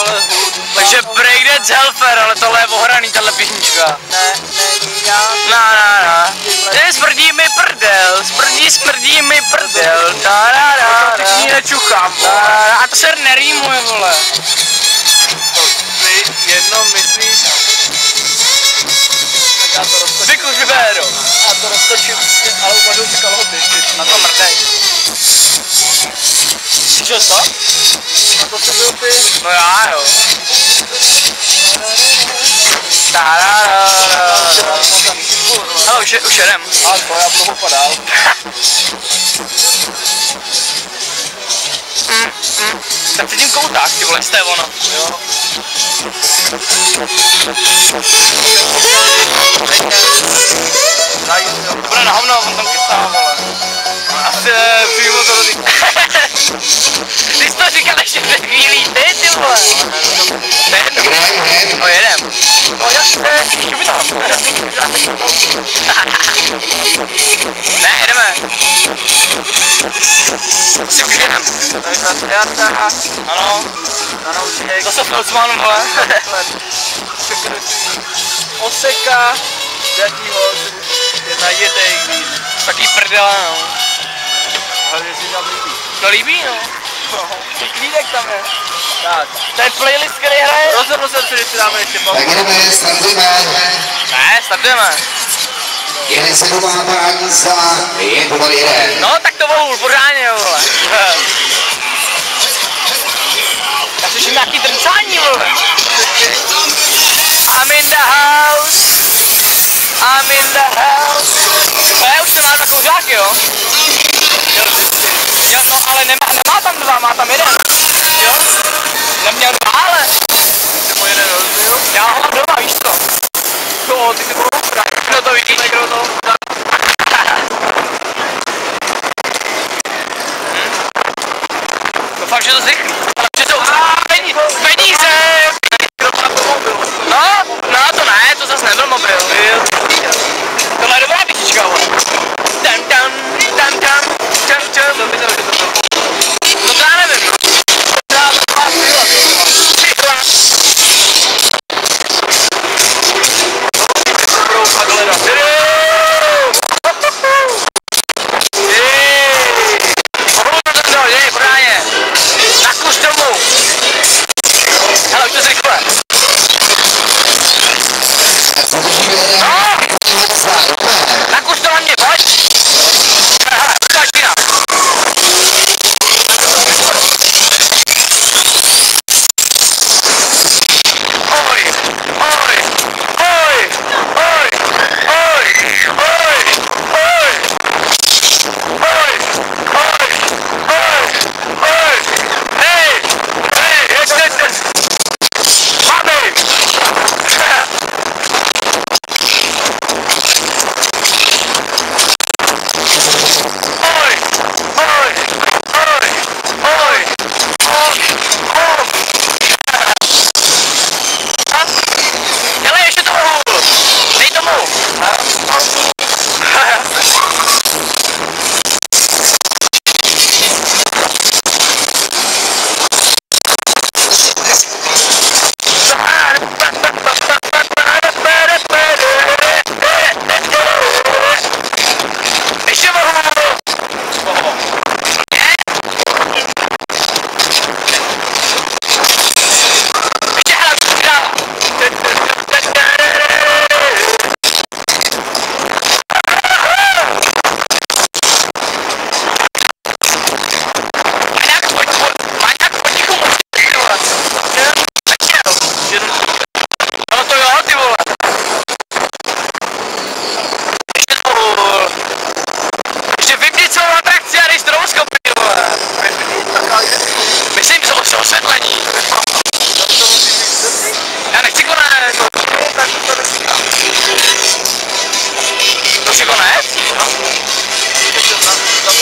vole, Takže Breakdance Helfer, ale tohle je ohraný, tahle písnička. ne, není já. Smrdí mi prdel, smrdí mi prdel, Teď s ní nečuchám, vole. a to se nerýmuje, vole. To si jenom myslíš. Tak já to roztočím. Vykuš Véro. Já to roztočím, ale umažu si kalhoty. Na to mrdej. Slyšel jsi to? A to jsi byl ty. No já jo. Hele, už jedem. A to já budu popadal. Tak cítím kouták, ty vole, to je ono. Jo. Bude na hovno, on tam kecá, vole. Asi přímo to rozvíjí. Ty jsi to říkal ještě před chvílí, ty vole. No jedem. No jasně, ještě by tam. Ne, jedeme. Asi už jedem. Ano. Zase Filcman, vole. Oseka, dětýho, je najetej víc. Taký prdele, no. Hlavně si tam líbí. No líbí, no. Klídek tam je. Tak. To je playlist, který hraje. Rozhodl jsem si, že si dáme ještě Tak jdeme, startujeme. Ne, startujeme. Jede se domáhání za 1:1. No, tak to volul, pořádně, vole. Já slyším nějaký drncání, vole. I'm in the house. I'm in the house. Už to má dva kouřáky, jo? Jo, no, ale nemá tam dva, má tam jeden. Jo? Neměl dva, ale. Nebo jeden rozbil. Já ho mám doma, víš co? Jo, ty si budou hrát. No to vidíš. Doufám, že to zrychlí. Ale že to... Peníze! No, to ne, to zase nebyl mobil. Tohle je dobrá písnička, vole. Tam. No to já nevím, no. Nakuš domů. Hele, už to zrychle. Nakuš to na mě, pojď. Hele, začíná.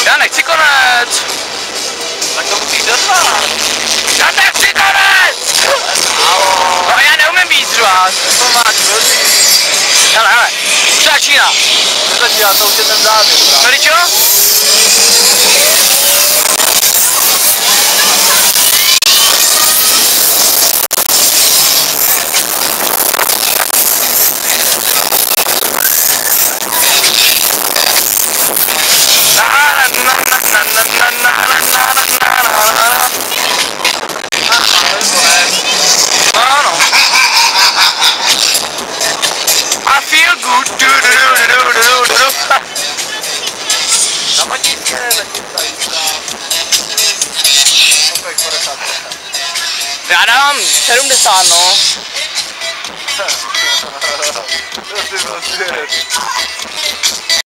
Já nechci konec! Tak to musíš dostat! Já nechci konec! No já neumím víc řvát. To máš velký. Hele, už začíná. Nezačíná, to už je ten závěr. No čo? Na matíčce zatím tady. Kolik 50%. Já dám 70, no. To si prostě.